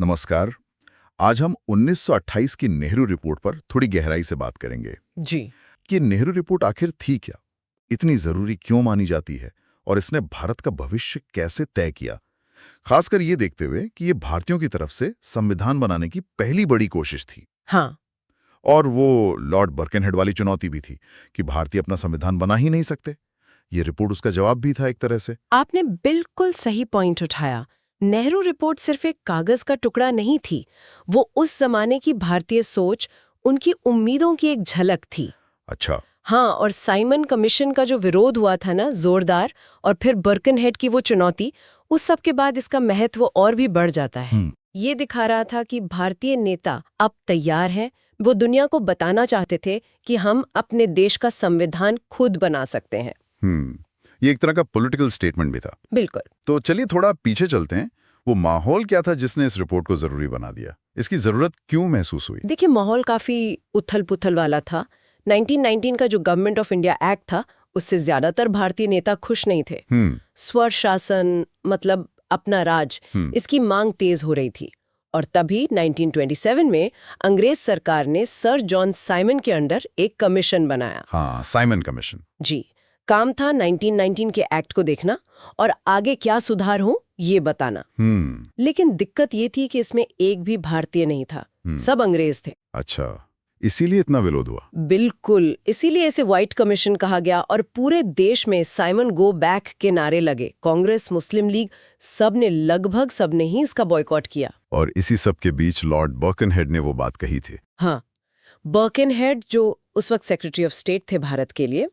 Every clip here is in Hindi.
नमस्कार। आज हम 1928 की नेहरू रिपोर्ट पर थोड़ी गहराई से बात करेंगे जी। कि नेहरू रिपोर्ट आखिर थी क्या, इतनी जरूरी क्यों मानी जाती है और इसने भारत का भविष्य कैसे तय किया, खासकर ये देखते हुए कि ये भारतीयों की तरफ से संविधान बनाने की पहली बड़ी कोशिश थी। हाँ। और वो लॉर्ड बर्कनहेड वाली चुनौती भी थी कि भारतीय अपना संविधान बना ही नहीं सकते। ये रिपोर्ट उसका जवाब भी था एक तरह से। आपने बिल्कुल सही पॉइंट उठाया। नेहरू रिपोर्ट सिर्फ एक कागज का टुकड़ा नहीं थी, वो उस जमाने की भारतीय सोच, उनकी उम्मीदों की एक झलक थी। अच्छा। हाँ, और साइमन कमीशन का जो विरोध हुआ था ना, जोरदार, और फिर बर्कनहेड की वो चुनौती, उस सब के बाद इसका महत्व और भी बढ़ जाता है। ये दिखा रहा था कि भारतीय नेता अब तैयार हैं, वो दुनिया को बताना चाहते थे कि हम अपने देश का संविधान खुद बना सकते हैं। ये एक तरह का पॉलिटिकल स्टेटमेंट भी था। बिल्कुल। तो चलिए थोड़ा पीछे चलते हैं। वो माहौल क्या था जिसने इस रिपोर्ट को जरूरी बना दिया? इसकी जरूरत क्यों महसूस हुई? देखिए, माहौल काफी उथल-पुथल वाला था। 1919 का जो गवर्नमेंट ऑफ इंडिया एक्ट था, उससे ज्यादातर भारतीय नेता खुश नहीं थे। स्वशासन, मतलब अपना राज, इसकी मांग तेज हो रही थी। और तभी 1927 में अंग्रेज सरकार ने सर जॉन साइमन के अंडर एक कमीशन बनाया। हाँ, साइमन कमीशन। जी। काम था 1919 के एक्ट को देखना और आगे क्या सुधार हो ये बताना। लेकिन दिक्कत ये थी कि इसमें एक भी भारतीय नहीं था, सब अंग्रेज थे। अच्छा, इसीलिए इतना विरोध हुआ? बिल्कुल, इसीलिए इसे व्हाइट कमीशन कहा गया और पूरे देश में साइमन गो बैक के नारे लगे। कांग्रेस, मुस्लिम लीग, लगभग सबने ही इसका बॉयकॉट किया। और इसी सब के बीच लॉर्ड बर्कनहेड ने वो बात कही थी। हाँ, बर्कनहेड जो उस वक्त सेक्रेटरी ऑफ स्टेट थे भारत के लिए,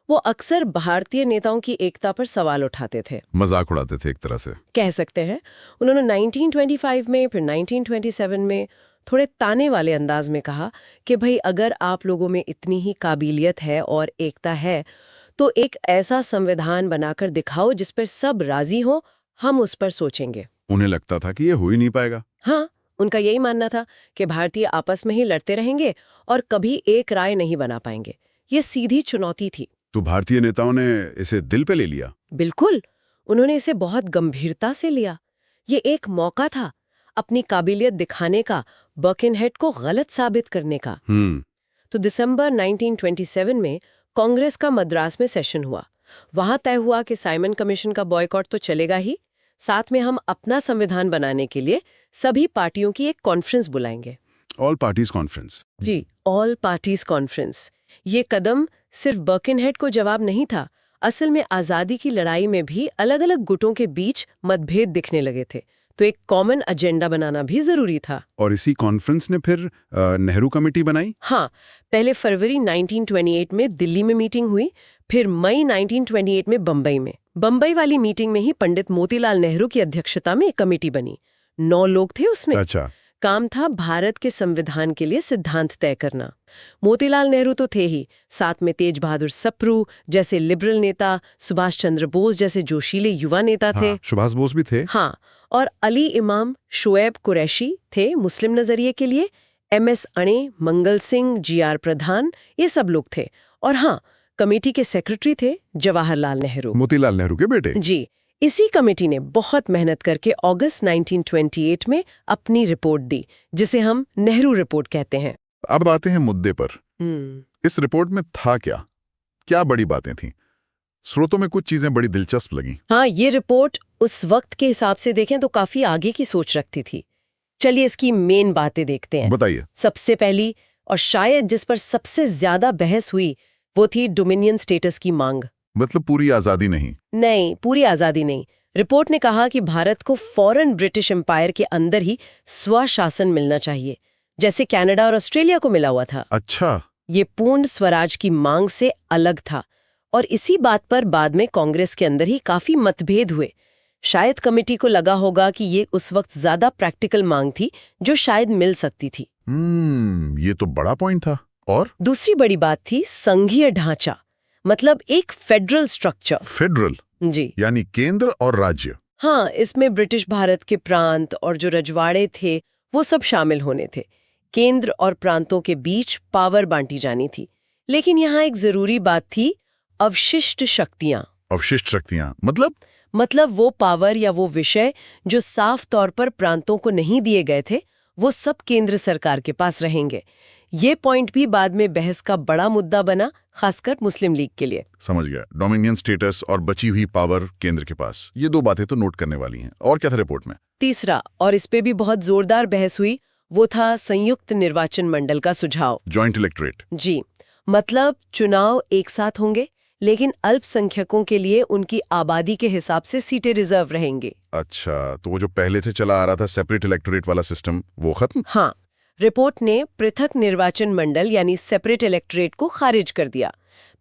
वो अक्सर भारतीय नेताओं की एकता पर सवाल उठाते थे, मजाक उड़ाते थे एक तरह से, कह सकते हैं। उन्होंने 1925 में, फिर 1927 में थोड़े ताने वाले अंदाज में कहा कि भाई, अगर आप लोगों में इतनी ही काबिलियत है और एकता है, तो एक ऐसा संविधान बनाकर दिखाओ जिस पर सब राजी हो, हम उस पर सोचेंगे। उन्हें लगता था कि ये हो ही नहीं पाएगा। हाँ, उनका यही मानना था कि भारतीय आपस में ही लड़ते रहेंगे और कभी एक राय नहीं बना पाएंगे। ये सीधी चुनौती थी। तो भारतीय नेताओं ने इसे दिल पे ले लिया? बिल्कुल, उन्होंने इसे बहुत गंभीरता से लिया। ये एक मौका था अपनी काबिलियत दिखाने का, बर्कनहेड को गलत साबित करने का। तो दिसंबर 1927 में कांग्रेस का मद्रास में सेशन हुआ। वहां तय हुआ कि साइमन कमीशन का बॉयकॉट तो चलेगा ही, साथ में हम अपना संविधान बनाने के लिए सभी पार्टियों की एक कॉन्फ्रेंस बुलाएंगे। All parties conference? जी, ऑल पार्टीज कॉन्फ्रेंस। ये कदम सिर्फ बर्कनहेड को जवाब नहीं था, असल में आजादी की लड़ाई में भी अलग अलग गुटों के बीच मतभेद दिखने लगे थे, तो एक कॉमन एजेंडा बनाना भी जरूरी था। और इसी कॉन्फ्रेंस ने फिर नेहरू कमेटी बनाई? हाँ, पहले फरवरी 1928 में दिल्ली में मीटिंग हुई, फिर मई 1928 में बम्बई में। बम्बई वाली मीटिंग में ही पंडित मोतीलाल नेहरू की अध्यक्षता में एक कमेटी बनी। 9 लोग थे उसमें। अच्छा। काम था भारत के संविधान के लिए सिद्धांत तय करना। मोतीलाल नेहरू तो थे ही, साथ में तेज बहादुर सप्रू जैसे लिबरल नेता, सुभाष चंद्र बोस जैसे जोशीले युवा नेता थे। हाँ, सुभाष बोस भी थे। हाँ, और अली इमाम, शुएब कुरैशी थे मुस्लिम नजरिए के लिए, MS अणे, मंगल सिंह, GR प्रधान, ये सब लोग थे। और हाँ, कमेटी के सेक्रेटरी थे जवाहरलाल नेहरू, मोतीलाल नेहरू के बेटे। जी। इसी कमेटी ने बहुत मेहनत करके अगस्त 1928 में अपनी रिपोर्ट दी, जिसे हम नेहरू रिपोर्ट कहते हैं। अब आते हैं मुद्दे पर। इस रिपोर्ट में था क्या? क्या बड़ी बातें थीं? स्रोतों में कुछ चीजें बड़ी दिलचस्प लगी। हाँ, ये रिपोर्ट उस वक्त के हिसाब से देखें तो काफी आगे की सोच रखती थी। चलिए इसकी मेन बातें देखते हैं। बताइए। सबसे पहली और शायद जिस पर सबसे ज्यादा बहस हुई, वो थी डोमिनियन स्टेटस की मांग। मतलब पूरी आजादी नहीं? नहीं, पूरी आजादी नहीं। रिपोर्ट ने कहा कि भारत को फॉरेन ब्रिटिश एम्पायर के अंदर ही स्वशासन मिलना चाहिए, जैसे कनाडा और ऑस्ट्रेलिया को मिला हुआ था। अच्छा। ये पूर्ण स्वराज की मांग से अलग था, और इसी बात पर बाद में कांग्रेस के अंदर ही काफी मतभेद हुए। शायद कमेटी को लगा होगा कि ये उस वक्त ज्यादा प्रैक्टिकल मांग थी, जो शायद मिल सकती थी। ये तो बड़ा पॉइंट था। और दूसरी बड़ी बात थी संघीय ढांचा, मतलब एक फेडरल स्ट्रक्चर। फेडरल? जी, यानी केंद्र और राज्य। हाँ, इसमें ब्रिटिश भारत के प्रांत और जो रजवाड़े थे वो सब शामिल होने थे। केंद्र और प्रांतों के बीच पावर बांटी जानी थी। लेकिन यहाँ एक जरूरी बात थी, अवशिष्ट शक्तियां। अवशिष्ट शक्तियां मतलब? मतलब वो पावर या वो विषय जो साफ तौर पर प्रांतों को नहीं दिए गए थे, वो सब केंद्र सरकार के पास रहेंगे। ये पॉइंट भी बाद में बहस का बड़ा मुद्दा बना, खासकर मुस्लिम लीग के लिए। समझ गया। डोमिनियन स्टेटस और बची हुई पावर केंद्र के पास, ये दो बातें तो नोट करने वाली हैं। और क्या था रिपोर्ट में? तीसरा, और इस पे भी बहुत जोरदार बहस हुई, वो था संयुक्त निर्वाचन मंडल का सुझाव। Joint electorate. जी, मतलब चुनाव एक साथ होंगे, लेकिन अल्पसंख्यकों के लिए उनकी आबादी के हिसाब से सीटें रिजर्व रहेंगी। अच्छा, तो वो जो पहले से चला आ रहा था सेपरेट इलेक्टोरेट वाला सिस्टम, वो खत्म? हाँ, रिपोर्ट ने पृथक निर्वाचन मंडल यानी सेपरेट इलेक्टोरेट को खारिज कर दिया।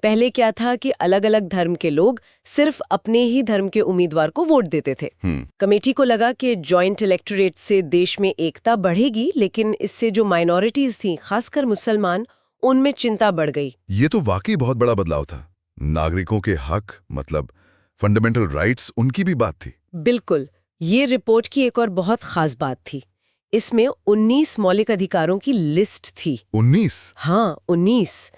पहले क्या था कि अलग-अलग धर्म के लोग सिर्फ अपने ही धर्म के उम्मीदवार को वोट देते थे। कमेटी को लगा कि जॉइंट इलेक्टोरेट से देश में एकता बढ़ेगी, लेकिन इससे जो माइनॉरिटीज थीं, खासकर मुसलमान, उनमें चिंता बढ़ गई। ये तो वाकई बहुत बड़ा बदलाव था। नागरिकों के हक, मतलब फंडामेंटल राइट्स, उनकी भी बात थी। बिल्कुल, ये रिपोर्ट की एक और बहुत खास बात थी। इसमें 19 मौलिक अधिकारों की लिस्ट थी। 19? हाँ, 19।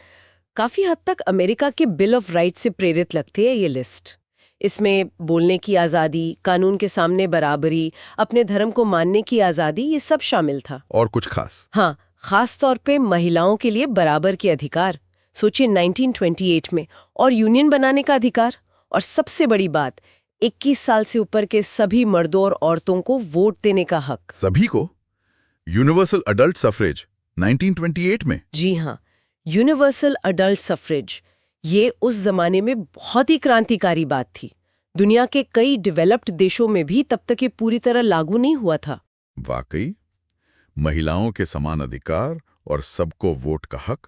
काफी हद तक अमेरिका के बिल ऑफ राइट्स से प्रेरित लगती है ये लिस्ट। इसमें बोलने की आज़ादी, कानून के सामने बराबरी, अपने धर्म को मानने की आज़ादी, ये सब शामिल था। और कुछ खास? हाँ, खास तौर पे महिलाओं के लिए बराबर के अधिकार, सोचिए 1928 में, और यूनियन बनाने का अधिकार, और सबसे बड़ी बात, 21 साल से ऊपर के सभी मर्दों और औरतों को वोट देने का हक। सभी को? यूनिवर्सल अडल्ट सफरेज 1928 में? जी हाँ, यूनिवर्सल अडल्ट सफरेज, ये उस जमाने में बहुत ही क्रांतिकारी बात थी। दुनिया के कई डेवलप्ड देशों में भी तब तक ये पूरी तरह लागू नहीं हुआ था। वाकई, महिलाओं के समान अधिकार और सबको वोट का हक,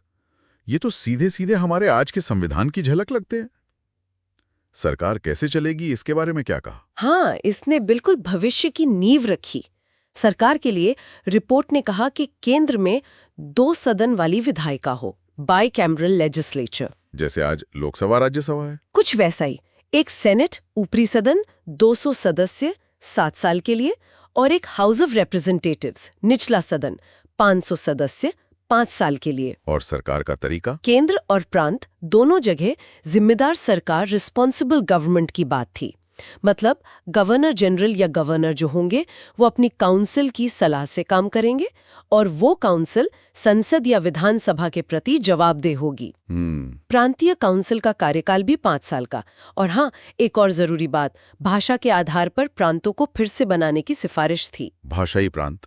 ये तो सीधे सीधे हमारे आज के संविधान की झलक लगते हैं। सरकार कैसे चलेगी, इसके बारे में क्या कहा? हाँ, इसने बिल्कुल भविष्य की नींव रखी। सरकार के लिए रिपोर्ट ने कहा कि केंद्र में 2 सदन वाली विधायिका हो, बाइकैमरल लेजिस्लेचर। जैसे आज लोकसभा राज्यसभा है? कुछ वैसा ही। एक सेनेट ऊपरी सदन 200 सदस्य 7 साल के लिए, और एक हाउस ऑफ रिप्रेजेंटेटिव्स निचला सदन 500 सदस्य 5 साल के लिए। और सरकार का तरीका? केंद्र और प्रांत दोनों जगह जिम्मेदार सरकार, रिस्पॉन्सिबल गवर्नमेंट की बात थी। मतलब गवर्नर जनरल या गवर्नर जो होंगे वो अपनी काउंसिल की सलाह से काम करेंगे, और वो काउंसिल संसद या विधानसभा के प्रति जवाबदेह होगी। प्रांतीय काउंसिल का कार्यकाल भी 5 साल का। और हाँ, एक और जरूरी बात, भाषा के आधार पर प्रांतों को फिर से बनाने की सिफारिश थी। भाषाई प्रांत,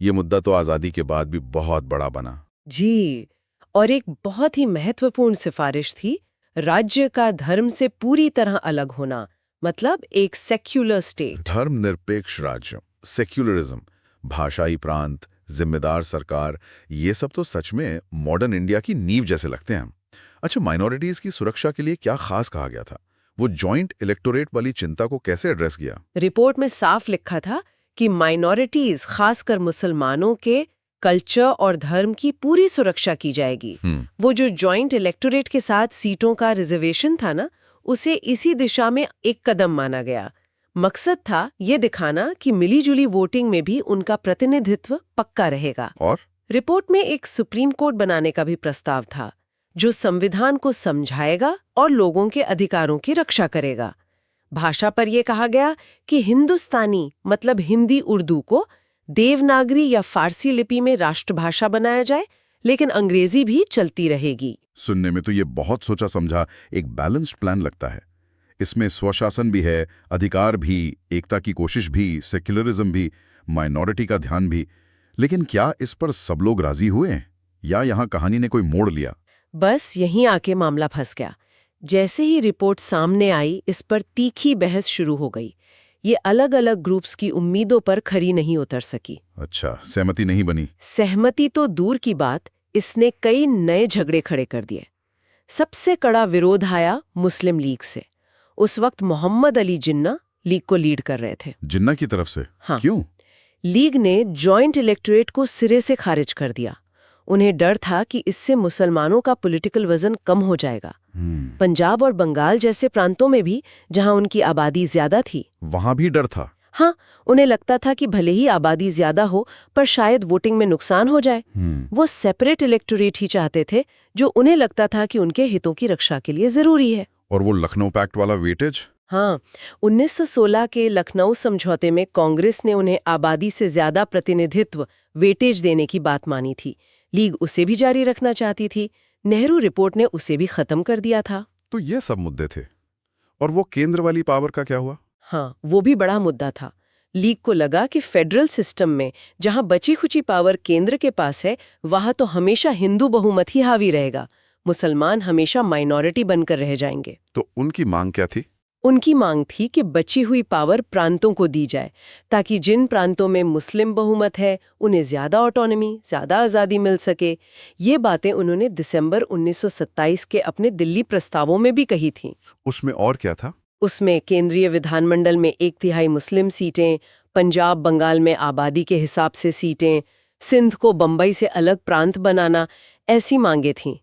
ये मुद्दा तो आजादी के बाद भी बहुत बड़ा बना। जी, और एक बहुत ही महत्वपूर्ण सिफारिश थी, राज्य का धर्म से पूरी तरह अलग होना, मतलब एक सेक्युलर स्टेट। धर्मनिरपेक्ष राज्य, सेक्युलरिज्म, भाषाई प्रांत, जिम्मेदार सरकार, ये सब तो सच में मॉडर्न इंडिया की नींव जैसे लगते हैं। अच्छा, माइनॉरिटीज की सुरक्षा के लिए क्या खास कहा गया था? वो जॉइंट इलेक्टोरेट वाली चिंता को कैसे एड्रेस किया? रिपोर्ट में साफ लिखा था कि माइनॉरिटीज, खासकर मुसलमानों के कल्चर और धर्म की पूरी सुरक्षा की जाएगी। वो जो जॉइंट इलेक्टोरेट के साथ सीटों का रिजर्वेशन था ना, उसे इसी दिशा में एक कदम माना गया। मकसद था ये दिखाना कि मिलीजुली वोटिंग में भी उनका प्रतिनिधित्व पक्का रहेगा। और रिपोर्ट में एक सुप्रीम कोर्ट बनाने का भी प्रस्ताव था, जो संविधान को समझाएगा और लोगों के अधिकारों की रक्षा करेगा। भाषा पर यह कहा गया कि हिंदुस्तानी, मतलब हिंदी उर्दू को देवनागरी या फारसी लिपि में राष्ट्रभाषा बनाया जाए, लेकिन अंग्रेजी भी चलती रहेगी। सुनने में तो ये बहुत सोचा समझा एक बैलेंस्ड प्लान लगता है। इसमें स्वशासन भी है, अधिकार भी, एकता की कोशिश भी, सेक्युलरिज्म भी, माइनॉरिटी का ध्यान भी। लेकिन क्या इस पर सब लोग राजी हुए हैं, या यहाँ कहानी ने कोई मोड़ लिया? बस यहीं आके मामला फंस गया। जैसे ही रिपोर्ट सामने आई, इस पर तीखी बहस शुरू हो गई। ये अलग अलग ग्रुप्स की उम्मीदों पर खरी नहीं उतर सकी। अच्छा, सहमति नहीं बनी? सहमति तो दूर की बात, इसने कई नए झगड़े खड़े कर दिए। सबसे कड़ा विरोध आया मुस्लिम लीग से। उस वक्त मोहम्मद अली जिन्ना लीग को लीड कर रहे थे। जिन्ना की तरफ से? हाँ। क्यों? लीग ने जॉइंट इलेक्टोरेट को सिरे से खारिज कर दिया। उन्हें डर था कि इससे मुसलमानों का पॉलिटिकल वजन कम हो जाएगा। पंजाब और बंगाल जैसे प्रांतों में भी, जहां उनकी आबादी ज्यादा थी, वहां भी डर था। हाँ, उन्हें लगता था कि भले ही आबादी ज्यादा हो, पर शायद वोटिंग में नुकसान हो जाए। वो सेपरेट इलेक्टोरेट ही चाहते थे, जो उन्हें लगता था कि उनके हितों की रक्षा के लिए जरूरी है। और वो लखनऊ पैक्ट वाला वेटेज? हाँ, 1916 के लखनऊ समझौते में कांग्रेस ने उन्हें आबादी से ज्यादा प्रतिनिधित्व वेटेज देने की बात मानी थी। लीग उसे भी जारी रखना चाहती थी। नेहरू रिपोर्ट ने उसे भी खत्म कर दिया था। तो ये सब मुद्दे थे। और वो केंद्र वाली पावर का क्या हुआ? हाँ, वो भी बड़ा मुद्दा था। लीग को लगा कि फेडरल सिस्टम में जहां बची खुची पावर केंद्र के पास है, वहां तो हमेशा हिंदू बहुमत ही हावी रहेगा। मुसलमान हमेशा माइनॉरिटी बनकर रह जाएंगे। तो उनकी मांग क्या थी? उनकी मांग थी कि बची हुई पावर प्रांतों को दी जाए, ताकि जिन प्रांतों में मुस्लिम बहुमत है उन्हें ज्यादा ऑटोनॉमी, ज्यादा आज़ादी मिल सके। ये बातें उन्होंने दिसंबर 1927 के अपने दिल्ली प्रस्तावों में भी कही थीं। उसमें और क्या था? उसमें केंद्रीय विधानमंडल में 1/3 मुस्लिम सीटें, पंजाब बंगाल में आबादी के हिसाब से सीटें, सिंध को बम्बई से अलग प्रांत बनाना, ऐसी मांगे थीं।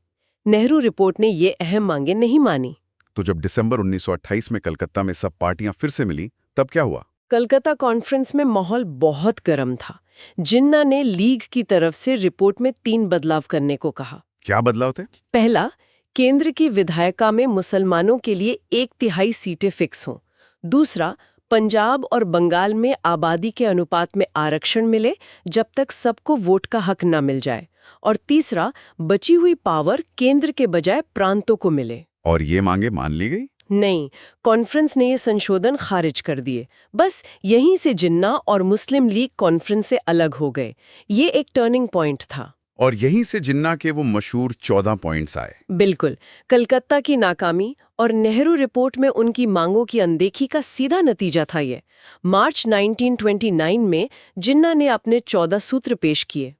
नेहरू रिपोर्ट ने ये अहम मांगे नहीं मानी। तो जब दिसंबर 1928 में कलकत्ता में सब पार्टियां फिर से मिली, तब क्या हुआ? कलकत्ता कॉन्फ्रेंस में माहौल बहुत गर्म था। जिन्ना ने लीग की तरफ से रिपोर्ट में 3 बदलाव करने को कहा। क्या बदलाव थे? पहला, केंद्र की विधायिका में मुसलमानों के लिए 1/3 सीटें फिक्स हों। दूसरा, पंजाब और बंगाल में आबादी के अनुपात में आरक्षण मिले जब तक सबको वोट का हक न मिल जाए। और तीसरा, बची हुई पावर केंद्र के बजाय प्रांतों को मिले। और ये मांगे मान ली गई? नहीं, कॉन्फ्रेंस ने ये संशोधन खारिज कर दिए। बस यहीं से जिन्ना और मुस्लिम लीग कॉन्फ्रेंस से अलग हो गए। ये एक टर्निंग पॉइंट था। और यहीं से जिन्ना के वो मशहूर 14 पॉइंट्स आए। बिल्कुल, कलकत्ता की नाकामी और नेहरू रिपोर्ट में उनकी मांगों की अनदेखी का सीधा नतीजा था ये। मार्च 1929 में जिन्ना ने अपने 14 सूत्र पेश किए।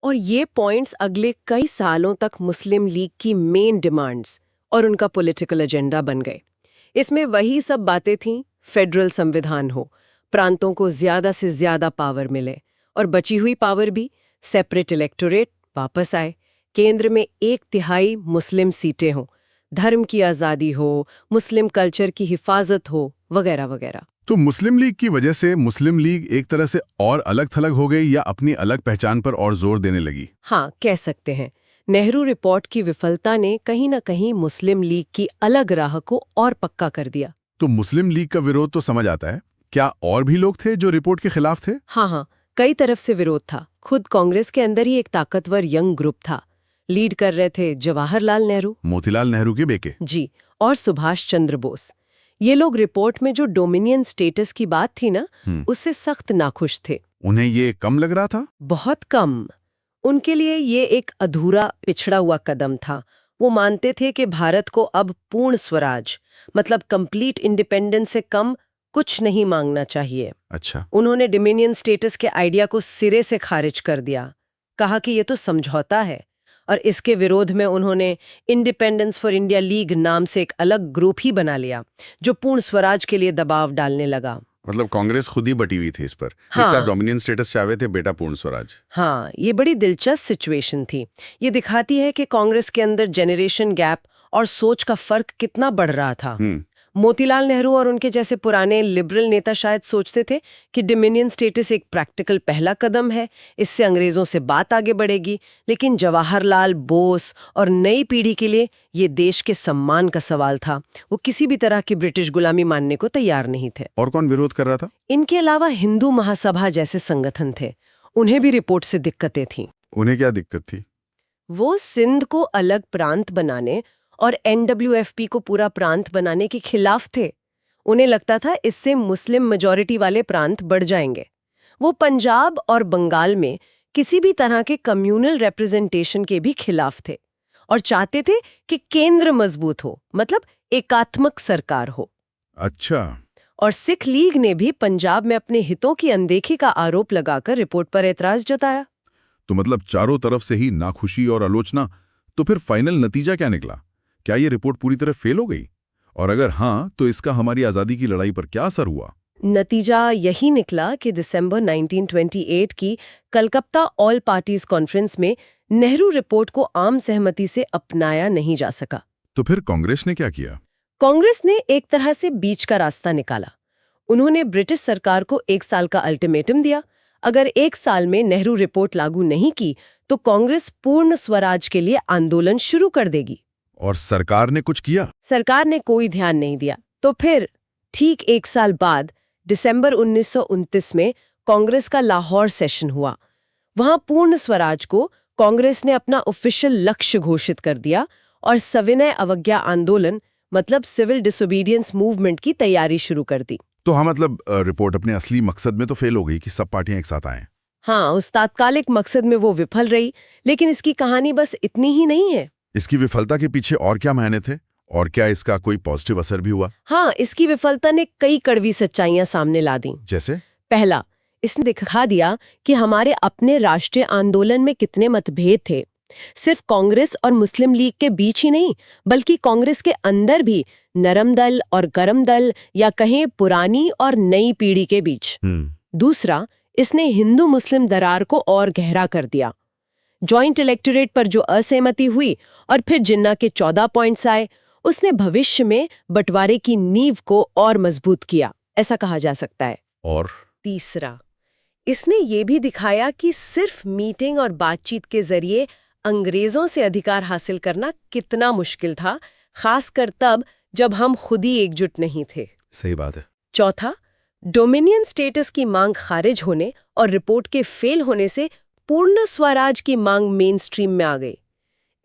और ये पॉइंट्स अगले कई सालों तक मुस्लिम लीग की मेन डिमांड्स और उनका पॉलिटिकल एजेंडा बन गए। इसमें वही सब बातें थीं, फेडरल संविधान हो, प्रांतों को ज्यादा से ज्यादा पावर मिले और बची हुई पावर भी, सेपरेट इलेक्टोरेट वापस आए, केंद्र में 1/3 मुस्लिम सीटें हों, धर्म की आज़ादी हो, मुस्लिम कल्चर की हिफाजत हो, वगैरह वगैरह। तो मुस्लिम लीग की वजह से मुस्लिम लीग एक तरह से और अलग थलग हो गई या अपनी अलग पहचान पर और जोर देने लगी? हाँ, कह सकते हैं। नेहरू रिपोर्ट की विफलता ने कहीं न कहीं मुस्लिम लीग की अलग राह को और पक्का कर दिया। तो मुस्लिम लीग का विरोध तो समझ आता है, क्या और भी लोग थे जो रिपोर्ट के खिलाफ थे? हाँ, कई तरफ से विरोध था। खुद कांग्रेस के अंदर ही एक ताकतवर यंग ग्रुप था। लीड कर रहे थे जवाहरलाल नेहरू, मोतीलाल नेहरू के बेटे जी, और सुभाष चंद्र बोस। ये लोग रिपोर्ट में जो डोमिनियन स्टेटस की बात थी ना, उससे सख्त नाखुश थे। उन्हें ये कम लग रहा था? बहुत कम। उनके लिए ये एक अधूरा, पिछड़ा हुआ कदम था। वो मानते थे कि भारत को अब पूर्ण स्वराज, मतलब कंप्लीट इंडिपेंडेंस से कम कुछ नहीं मांगना चाहिए। अच्छा। उन्होंने डोमिनियन स्टेटस के आइडिया को सिरे से खारिज कर दिया। कहा कि ये तो समझौता है। और इसके विरोध में उन्होंने इंडिपेंडेंस फॉर इंडिया लीग नाम से एक अलग ग्रुप ही बना लिया, जो पूर्ण स्वराज के लिए दबाव डालने लगा। मतलब कांग्रेस खुद ही बटी हुई थी इस पर। हाँ। बेटा डोमिनियन स्टेटस चाहते थे, बेटा पूर्ण स्वराज। हाँ, ये बड़ी दिलचस्प सिचुएशन थी। ये दिखाती है कि कांग्रेस के अंदर जेनरेशन गैप और सोच का फर्क कितना बढ़ रहा था। मोतीलाल नेहरू और उनके जैसे पुराने लिबरल नेता शायद सोचते थे कि डोमिनियन स्टेटस एक प्रैक्टिकल पहला कदम है, इससे अंग्रेजों से बात आगे बढ़ेगी। लेकिन जवाहरलाल, बोस और नई पीढ़ी के लिए ये देश के सम्मान का सवाल था। वो किसी भी तरह की ब्रिटिश गुलामी मानने को तैयार नहीं थे। और कौन विरोध कर रहा था? इनके अलावा हिंदू महासभा जैसे संगठन थे। उन्हें भी रिपोर्ट से दिक्कतें थीं। उन्हें क्या दिक्कत थी? वो सिंध को अलग प्रांत बनाने और NWFP को पूरा प्रांत बनाने के खिलाफ थे। उन्हें लगता था इससे मुस्लिम मेजॉरिटी वाले प्रांत बढ़ जाएंगे। वो पंजाब और बंगाल में किसी भी तरह के कम्युनल रिप्रेजेंटेशन के भी खिलाफ थे और चाहते थे कि केंद्र मजबूत हो, मतलब एकात्मक सरकार हो। अच्छा। और सिख लीग ने भी पंजाब में अपने हितों की अनदेखी का आरोप लगाकर रिपोर्ट पर एतराज जताया। तो मतलब चारों तरफ से ही नाखुशी और आलोचना। तो फिर फाइनल नतीजा क्या निकला? क्या ये रिपोर्ट पूरी तरह फेल हो गई? और अगर हाँ, तो इसका हमारी आजादी की लड़ाई पर क्या असर हुआ? नतीजा यही निकला कि दिसंबर 1928 की कलकत्ता ऑल पार्टीज कॉन्फ्रेंस में नेहरू रिपोर्ट को आम सहमति से अपनाया नहीं जा सका। तो फिर कांग्रेस ने क्या किया? कांग्रेस ने एक तरह से बीच का रास्ता निकाला। उन्होंने ब्रिटिश सरकार को 1 साल का अल्टीमेटम दिया। अगर 1 साल में नेहरू रिपोर्ट लागू नहीं की तो कांग्रेस पूर्ण स्वराज के लिए आंदोलन शुरू कर देगी। और सरकार ने कुछ किया? सरकार ने कोई ध्यान नहीं दिया। तो फिर ठीक 1 साल बाद दिसंबर 1929 में कांग्रेस का लाहौर सेशन हुआ। वहां पूर्ण स्वराज को कांग्रेस ने अपना ऑफिशियल लक्ष्य घोषित कर दिया और सविनय अवज्ञा आंदोलन मतलब सिविल डिसोबीडियंस मूवमेंट की तैयारी शुरू कर दी। तो हाँ, मतलब रिपोर्ट अपने असली मकसद में तो फेल हो गई कि सब पार्टियां एक साथ आएं। हाँ, उस तात्कालिक मकसद में वो विफल रही, लेकिन इसकी कहानी बस इतनी ही नहीं है। इसकी विफलता के पीछे और क्या मायने थे, और क्या इसका कोई पॉजिटिव असर भी हुआ? हाँ, इसकी विफलता ने कई कड़वी सच्चाइयां सामने ला दी। जैसे? पहला, इसने दिखा दिया कि हमारे अपने राष्ट्रीय आंदोलन में कितने मतभेद थे। सिर्फ कांग्रेस और मुस्लिम लीग के बीच ही नहीं, बल्कि कांग्रेस के अंदर भी नरम दल और गरम दल, या कहें पुरानी और नई पीढ़ी के बीच। दूसरा, इसने हिंदू मुस्लिम दरार को और गहरा कर दिया। जॉइंट इलेक्टोरेट पर जो असहमति हुई और फिर जिन्ना के 14 पॉइंट्स आए, उसने भविष्य में बंटवारे की नींव को और मजबूत किया, ऐसा कहा जा सकता है। और तीसरा, इसने ये भी दिखाया कि सिर्फ मीटिंग और बातचीत के जरिए अंग्रेजों से अधिकार हासिल करना कितना मुश्किल था, खासकर तब जब हम खुद ही एकजुट नहीं थे। सही बात है। चौथा, डोमिनियन स्टेटस की मांग खारिज होने और रिपोर्ट के फेल होने से पूर्ण स्वराज की मांग मेन स्ट्रीम में आ गई।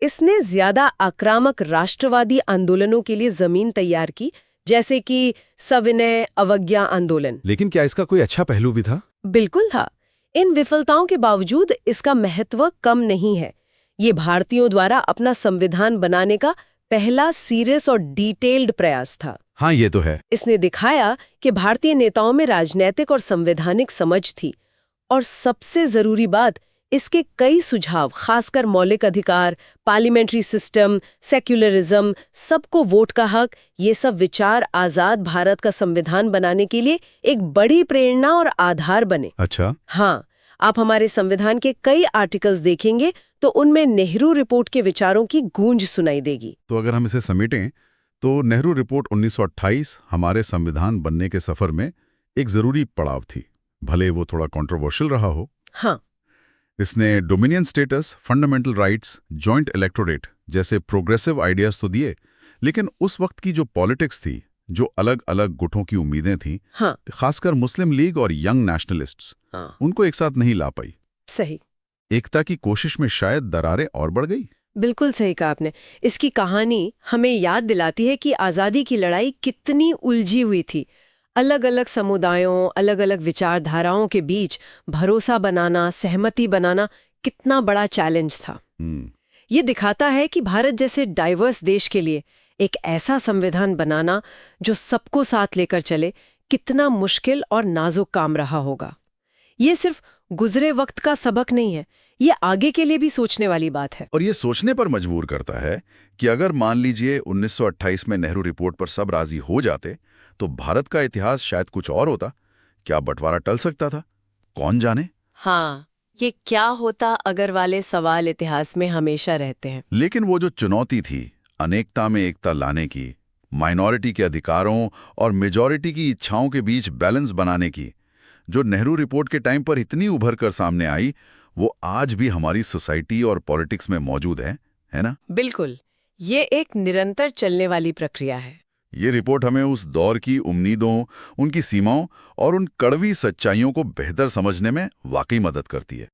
इसने ज्यादा आक्रामक राष्ट्रवादी आंदोलनों के लिए जमीन तैयार की, जैसे कि सविनय अवज्ञा आंदोलन। लेकिन क्या इसका कोई अच्छा पहलू भी था? बिल्कुल था। इन विफलताओं के बावजूद इसका महत्व कम नहीं है। ये भारतीयों द्वारा अपना संविधान बनाने का पहला सीरियस और डिटेल्ड प्रयास था। हाँ, ये तो है। इसने दिखाया कि भारतीय नेताओं में राजनैतिक और संवैधानिक समझ थी, और सबसे जरूरी बात, इसके कई सुझाव, खासकर मौलिक अधिकार, पार्लियामेंट्री सिस्टम, सेक्युलरिज्म, सबको वोट का हक, ये सब विचार आजाद भारत का संविधान बनाने के लिए एक बड़ी प्रेरणा और आधार बने। अच्छा। हाँ, आप हमारे संविधान के कई आर्टिकल्स देखेंगे तो उनमें नेहरू रिपोर्ट के विचारों की गूंज सुनाई देगी। तो अगर हम इसे समेटें तो नेहरू रिपोर्ट 1928 हमारे संविधान बनने के सफर में एक जरूरी पड़ाव थी, भले वो थोड़ा कंट्रोवर्शियल रहा हो। हाँ, इसने dominion status, fundamental rights, joint electorate जैसे प्रोग्रेसिव आइडियाज तो दिए, लेकिन उस वक्त की जो पॉलिटिक्स थी, जो अलग अलग गुटों की उम्मीदें थीं, हाँ, खासकर मुस्लिम लीग और यंग नेशनलिस्ट्स, हाँ, उनको एक साथ नहीं ला पाई। सही, एकता की कोशिश में शायद दरारें और बढ़ गई। बिल्कुल सही कहा आपने। इसकी कहानी हमें याद दिलाती है कि आज़ादी की लड़ाई कितनी उलझी हुई थी। अलग अलग समुदायों, अलग अलग विचारधाराओं के बीच भरोसा बनाना, सहमति बनाना कितना बड़ा चैलेंज था। ये दिखाता है कि भारत जैसे डाइवर्स देश के लिए एक ऐसा संविधान बनाना जो सबको साथ लेकर चले, कितना मुश्किल और नाजुक काम रहा होगा। ये सिर्फ गुजरे वक्त का सबक नहीं है, ये आगे के लिए भी सोचने वाली बात है। और ये सोचने पर मजबूर करता है कि अगर मान लीजिए 1928 में नेहरू रिपोर्ट पर सब राजी हो जाते तो भारत का इतिहास शायद कुछ और होता। क्या बंटवारा टल सकता था? कौन जाने। हाँ, ये क्या होता अगर वाले सवाल इतिहास में हमेशा रहते हैं। लेकिन वो जो चुनौती थी अनेकता में एकता लाने की, माइनॉरिटी के अधिकारों और मेजॉरिटी की इच्छाओं के बीच बैलेंस बनाने की, जो नेहरू रिपोर्ट के टाइम पर इतनी उभर कर सामने आई, वो आज भी हमारी सोसाइटी और पॉलिटिक्स में मौजूद है ना? बिल्कुल, ये एक निरंतर चलने वाली प्रक्रिया है। ये रिपोर्ट हमें उस दौर की उम्मीदों, उनकी सीमाओं और उन कड़वी सच्चाइयों को बेहतर समझने में वाकई मदद करती है।